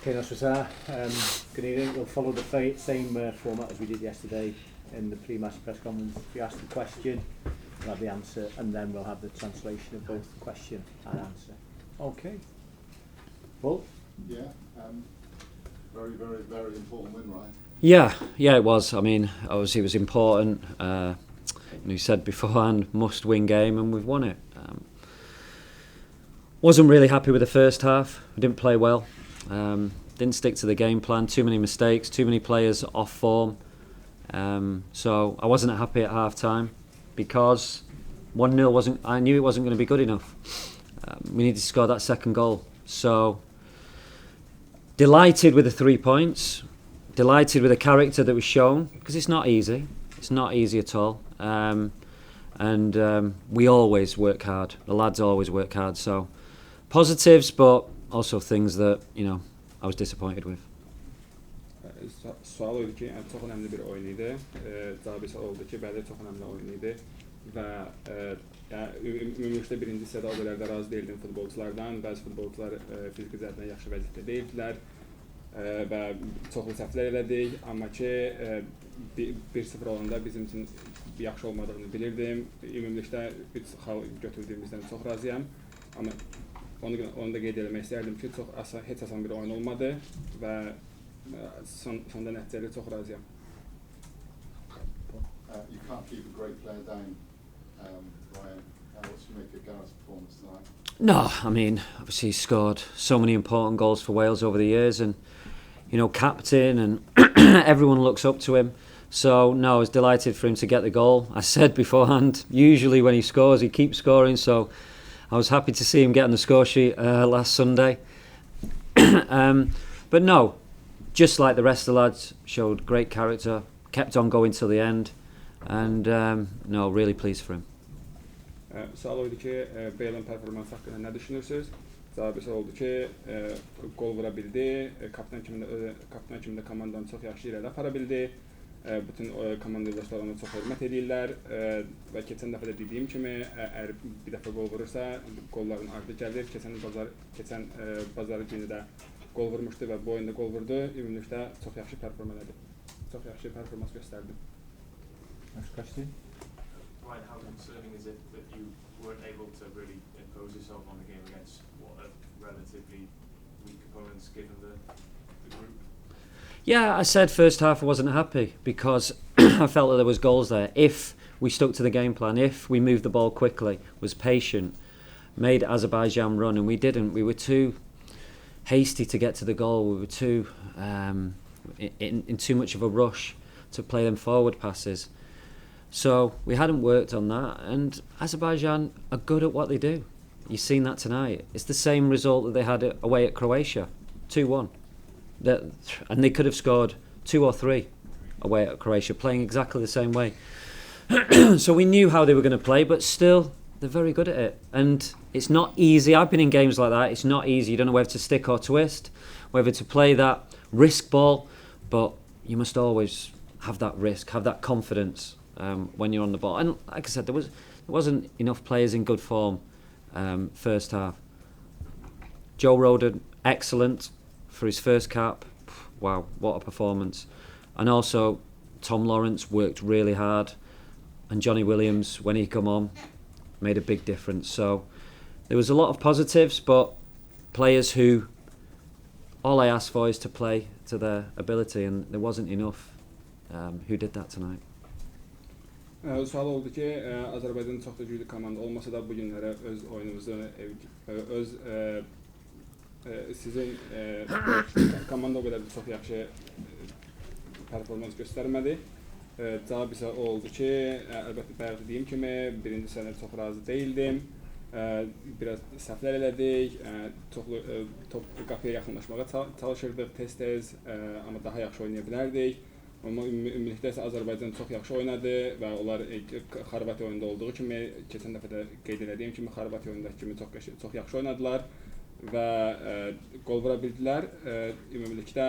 Okay, that's what's that. We'll follow the same format as we did yesterday in the pre-match press conference. If you ask the question, we'll have the answer, and then we'll have the translation of both the question and answer. Okay. Paul? Yeah. Very, very, very important win, right? Yeah, it was. I mean, obviously it was important. You said beforehand, must-win game, and we've won it. Wasn't really happy with the first half. We didn't play well. Didn't stick to the game plan. Too many mistakes. Too many players off form. So I wasn't happy at half time because 1-0 wasn't. I knew it wasn't going to be good enough. We needed to score that second goal. So delighted with the 3 points. Delighted with the character that was shown because it's not easy. It's not easy at all. And we always work hard. The lads always work hard. So positives, but also things that I was disappointed with. Sual oldu ki, çox önemli bir oyun idi. Cavabı oldu ki, bəli çox önemli oyun idi və ümumilikdə birinci hissədə o qədər də razı değildim futbolculardan. Bəzi futbolcular fiziki cəhətdən yaxşı vəziyyətdə deyildilər və çoxlu səhvlər elədik, amma ki 1-0 olanda bizim üçün yaxşı olmadığını bilirdim. Ümumilikdə 3 xal götürdüyümüzdən çox razıyam, amma onu da qeyd etmək istərdim ki, heç asan bir oyun olmadı və sonda nəticəli çox razıyam. You can't keep a great player down, Ryan. What's you make of Gareth's performance tonight? No, I mean, obviously he scored so many important goals for Wales over the years, and captain, and everyone looks up to him. So no, I was delighted for him to get the goal. I said beforehand, usually when he scores, he keeps scoring. So I was happy to see him get on the score sheet last Sunday. But no, just like the rest of the lads, showed great character, kept on going till the end, and no, really pleased for him. Sual oldu ki, Bale'ın performansı hakkında ne düşünürsünüz? Cavabı oldu ki, gol vura bildi, kaptan kimində komandanı çox yaxşı irəli apara bildi. Bütün komandaşlar ona çox hörmət edirlər və keçən dəfə də dediyim kimi, əgər bir dəfə gol vurursa, golların ardı gəlir. Keçən bazar günü də gol vurmuşdu və bu oyunda gol vurdu. Ümumilikdə çox yaxşı performans göstərdi. Next question. Ryan, how concerning is it that you weren't able to really impose yourself on the game against what are relatively weak opponents given the group? Yeah, I said first half I wasn't happy because I felt that there was goals there. If we stuck to the game plan, if we moved the ball quickly, was patient, made Azerbaijan run, and we didn't. We were too hasty to get to the goal. We were too in too much of a rush to play them forward passes. So we hadn't worked on that, and Azerbaijan are good at what they do. You've seen that tonight. It's the same result that they had away at Croatia, 2-1. And they could have scored 2 or 3 away at Croatia, playing exactly the same way. So we knew how they were going to play, but still, they're very good at it. And it's not easy. I've been in games like that. It's not easy. You don't know whether to stick or twist, whether to play that risk ball, but you must always have that risk, have that confidence when you're on the ball. And like I said, there wasn't enough players in good form first half. Joe Roden, excellent for his first cap. Wow, what a performance. And also Tom Lawrence worked really hard, and Johnny Williams, when he come on, made a big difference. So there was a lot of positives, but players who all I asked for is to play to their ability, and there wasn't enough who did that tonight. Sual oldu ki, Azərbaycanın çox da güclü komanda olmasa da bu günlərə öz oyunumuzu, öz sizin komanda o qədər də çox yaxşı performans göstərmədi. Cavab isə oldu ki, əlbəttə bayaq dediyim kimi, birinci sənə çox razı değildim. Biraz səhvlər elədik, top qapıya yaxınlaşmağa çalışırdıq tez-tez, amma daha yaxşı oynaya bilərdik. Amma ümumilikdə isə Azərbaycan çox yaxşı oynadı və onlar Xorvatiya oyunda olduğu kimi, keçən dəfə də qeyd etdiyim kimi, Xorvatiya oyundakı kimi çox yaxşı oynadılar və gol vura bildilər. Ümumilikdə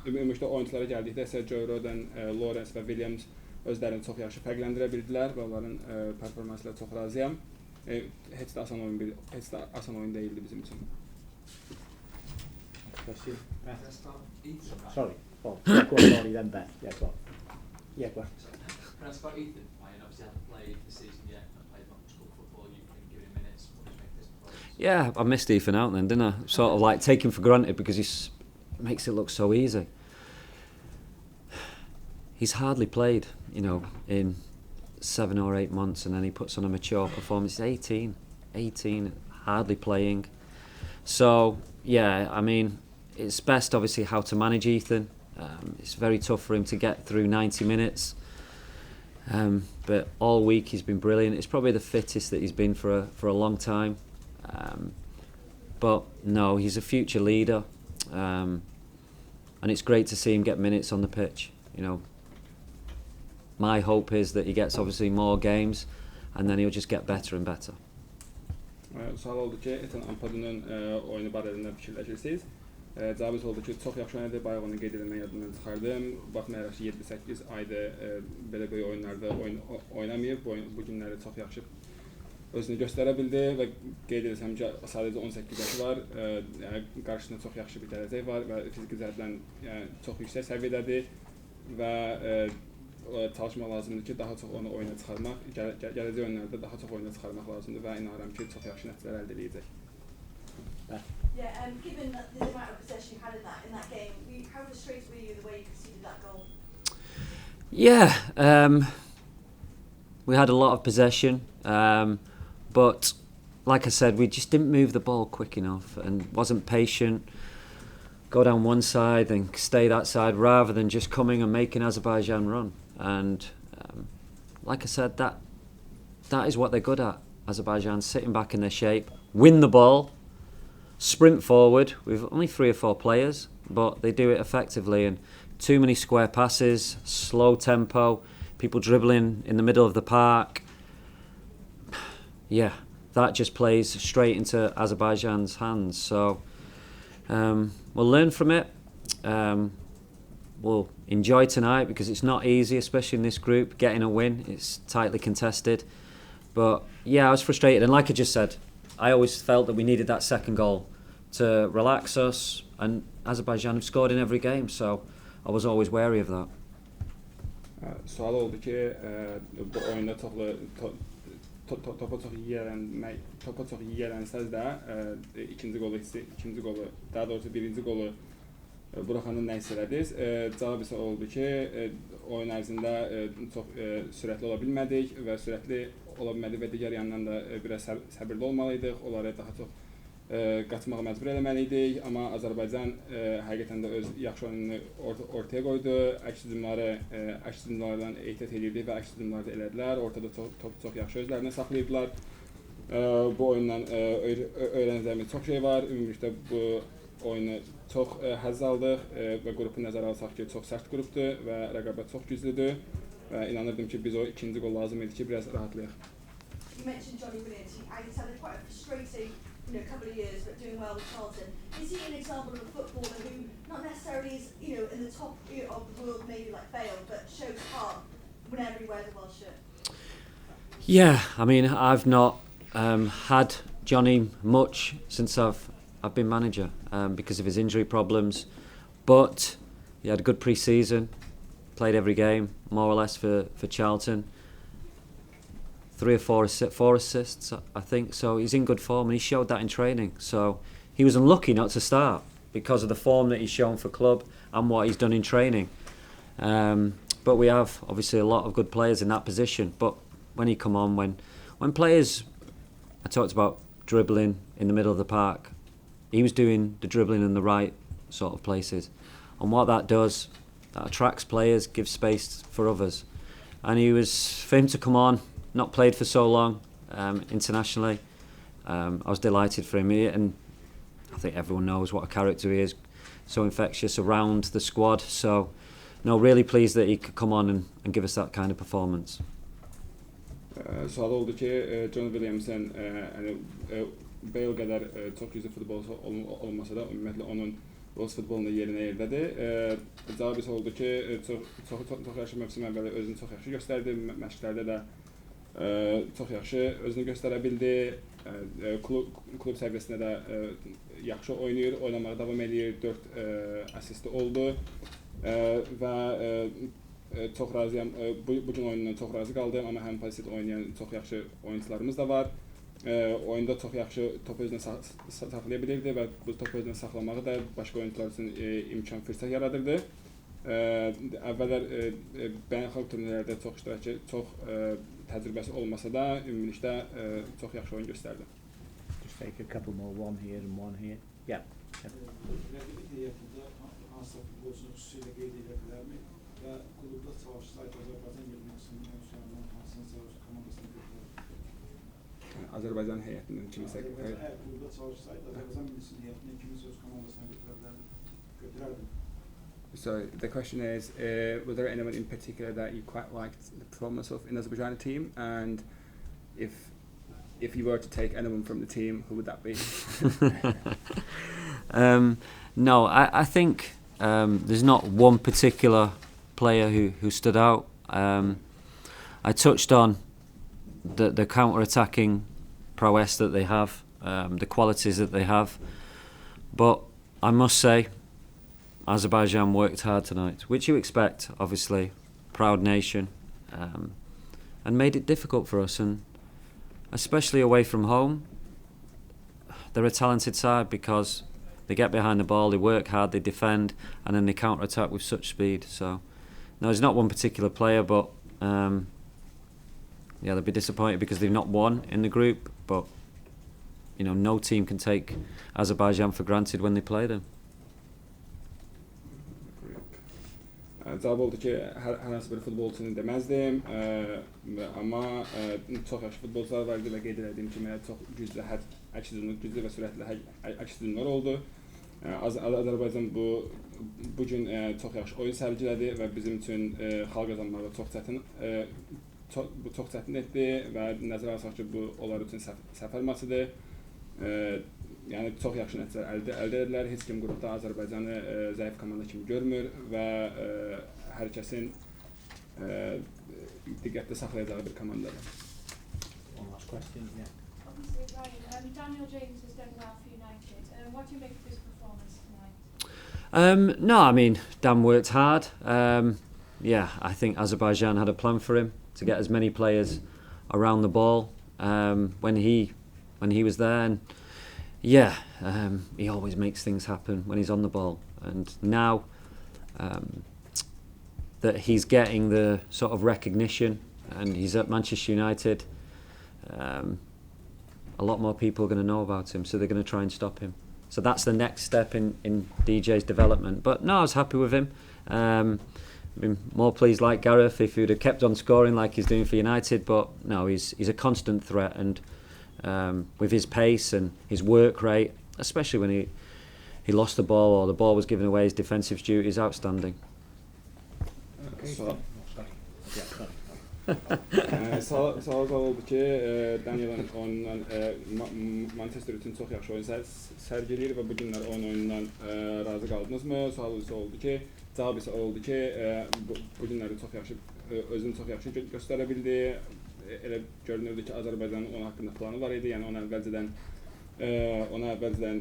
oyunculara gəldikdə isə Joe Roden, Lawrence və Williams özlərini çox yaxşı fərqləndirə bildilər və onların performansıyla çox razıyam. Heç də asan oyun değildi bizim üçün. question. Beth? Can I start Ethan? Sorry, Bob. Yeah, go on, Bonnie, then Beth. Yeah, go on. Yeah, go on. Can I start Ethan? Ryan obviously hasn't played this season yet, not played much school football. You've been giving him minutes. What do you make of this performance? Yeah, I missed Ethan out then, didn't I? Sort of like take him for granted because he makes it look so easy. He's hardly played, you know, in 7 or 8 months, and then he puts on a mature performance. He's 18, hardly playing. So, yeah, I mean, it's best obviously how to manage Ethan. It's very tough for him to get through 90 minutes. But all week he's been brilliant. It's probably the fittest that he's been for a long time. But no, he's a future leader. And it's great to see him get minutes on the pitch. You know, my hope is that he gets obviously more games and then he'll just get better and better. Sual oldu ki, Ethan Ampad'ın oyunu barəsində fikirləşirsiniz. Cavab oldu ki, çox yaxşı oynadı, bayaq onu qeyd edilməyi yadımdan çıxardım. Baxmayaraq ki, 7-8 ayda belə böyük oyunlarda oynamayıb, bu günləri çox yaxşı özünü göstərə bildi və qeyd etsəm ki, sadəcə 18 yaşı var, qarşısında çox yaxşı bir gələcək var və fiziki cəhətdən çox yüksək səviyyədədir və çalışmaq lazımdır ki, daha çox onu oyuna çıxarmaq, gələcək oyunlarda daha çox oyuna çıxarmaq lazımdır və inanıram ki, çox yaxşı nəticələr əldə edəcək. Yeah, given the amount of possession you had in that game, how frustrated were you the way you conceded that goal? Yeah, we had a lot of possession, but like I said, we just didn't move the ball quick enough and wasn't patient. Go down one side and stay that side rather than just coming and making Azerbaijan run. And like I said, that is what they're good at. Azerbaijan sitting back in their shape, win the ball, sprint forward with only 3 or 4 players, but they do it effectively. And too many square passes, slow tempo, people dribbling in the middle of the park. Yeah, that just plays straight into Azerbaijan's hands. So we'll learn from it. We'll enjoy tonight because it's not easy, especially in this group, getting a win. It's tightly contested. But yeah, I was frustrated. And like I just said, I always felt that we needed that second goal to relax us. And Azerbaijan have scored in every game, so I was always wary of that. Sual oldu ki, bu oyunda topa çox iyi yiyələnsəz də ikinci golu, daha doğrusu birinci golu buraxanın nə hiss elədiniz? Cavab isə oldu ki, oyun ərzində çox sürətli ola bilmədik və sürətli ola bilmədik və digər yandan da biraz səbirli olmalıydıq. Onları daha çox qaçmağa məcbur eləməliydik, amma Azərbaycan həqiqətən də öz yaxşı oyununu ortaya qoydu. Əks hücumlardan ehtiyat edirdi və əks hücumları da elədilər. Ortada çox yaxşı özlərini saxlayıblar. Bu oyundan öyrənəcəyimiz çox şey var. Ümumilikdə bu oyunu çox həzz aldıq və qrupu nəzərə alsaq ki, çox sərt qrupdur və rəqabət çox güclüdür və inanırdım ki, biz o ikinci gol lazım idi ki, biraz rahatlayaq. You mentioned Johnny Williams. He's had quite a frustrating couple of years, but doing well with Charlton. Is he an example of a footballer who not necessarily is in the top of the world, maybe like FAWales, but shows heart whenever he wears a Welsh shirt? Yeah, I mean, I've not had Johnny much since I've been manager because of his injury problems, but he had a good pre-season, played every game more or less for Charlton. 3 or 4 assists, I think, so he's in good form and he showed that in training. So he was unlucky not to start because of the form that he's shown for club and what he's done in training. But we have obviously a lot of good players in that position. But when he come on, when players, I talked about dribbling in the middle of the park, he was doing the dribbling in the right sort of places. And what that does, that attracts players, gives space for others. And for him to come on, not played for so long internationally, I was delighted for him. And I think everyone knows what a character he is, so infectious around the squad. So, no, really pleased that he could come on and give us that kind of performance. Sual oldu ki, John Williams'ın Bale qədər çox güclü futbolçu olmasa da ümumiyyətlə onun Rus futbolunda yerinə yerdədir. Cavab isə oldu ki, çox yaxşı mövsüm əvvəli özünü çox yaxşı göstərdi, məşqlərdə də çox yaxşı özünü göstərə bildi. klub səviyyəsində də yaxşı oynayır, oynamağa davam edir, 4 asisti oldu və çox razıyam, bu gün oyundan çox razı qaldım, amma həmin pozisiyada oynayan çox yaxşı oyuncularımız da var. Oyunda çox yaxşı topu özünə saxlaya bilirdi və bu topu özünə saxlamağı da başqa oyuncular üçün imkan, fürsət yaradırdı. Əvvəllər beynəlxalq turnirlərdə çox iştirakçı, çox təcrübəsi olmasa da ümumilikdə çox yaxşı oyun göstərdi. Just take a couple more, one here and one here. Yeah. Rəqibin heyətində hansısa futbolçunun xüsusilə qeyd edə bilərmi və klubda çalışsaydı Azərbaycan yığmasının mövzularından hansını çalışır komandasına götürərdi? Azərbaycan heyətinin kimisə Əgər klubda çalışsaydı Azərbaycan millisinin heyətinin kimisə öz komandasına götürərdi. So the question is, was there anyone in particular that you quite liked the performance of in Azerbaijan team, and if you were to take anyone from the team, who would that be? No, I think there's not one particular player who stood out. I touched on the counter-attacking prowess that they have, the qualities that they have, but I must say Azerbaijan worked hard tonight, which you expect, obviously, proud nation, and made it difficult for us, and especially away from home. They're a talented side because they get behind the ball, they work hard, they defend, and then they counter-attack with such speed. So, no, it's not one particular player, but yeah, they'll be disappointed because they've not won in the group, but you know, no team can take Azerbaijan for granted when they play them. Cavab oldu ki, hər hansı bir futbolçunu deməzdim, amma çox yaxşı futbolçular var idi və qeyd edədiyim kimi çox güclü, əks güclü və sürətli əks hücumlar oldu. Azərbaycan bu gün çox yaxşı oyun sərgilədi və bizim üçün xal qazanmağı çox çətin etdi və nəzərə alsaq ki, bu onlar üçün səfər maçıdır. Yəni çox yaxşı nəticələr əldə edilər. Heç kim qrupda Azərbaycanı zəif komanda kimi görmür və hər kəsin diqqətdə saxlayacağı bir komandadır. One last question, yeah. Obviously, Ryan, Daniel James has done well for United. What do you make of his performance tonight? No, I mean, Dan worked hard. Yeah, I think Azerbaijan had a plan for him to get as many players around the ball when he was there. And yeah, he always makes things happen when he's on the ball. And now that he's getting the sort of recognition and he's at Manchester United, a lot more people are going to know about him, so they're going to try and stop him. So that's the next step in DJ's development. But no, I was happy with him. I've been more pleased like Gareth if he would have kept on scoring like he's doing for United, but no, he's a constant threat, and with his pace and his work rate, especially when he lost the ball or the ball was given away, his defensive duties outstanding. Sual oldu ki, Daniel'ın onunla Manchester üçün çox yaxşı oyun sərgiləyir və bu günlər onun oyunundan razı qaldınızmı? Sual ise oldu ki, cavab ise oldu ki, bu günləri özünü çox yaxşı göstərə bildi. Elə görünürdü ki, Azərbaycanın onun haqqında planı var idi, yəni ona əvvəlcədən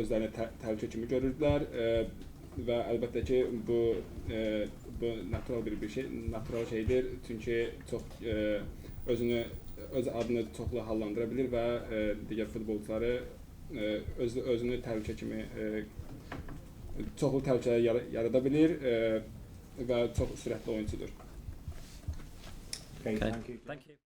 özlərini təhlükə kimi görürdülər və əlbəttə ki, bu natural şeydir, çünki çox öz adını çoxlu hallandıra bilir və digər futbolcuları özünü təhlükə kimi çoxlu təhlükələr yarada bilir və çox sürətli oyuncudur. Okay, thank you. Thank you.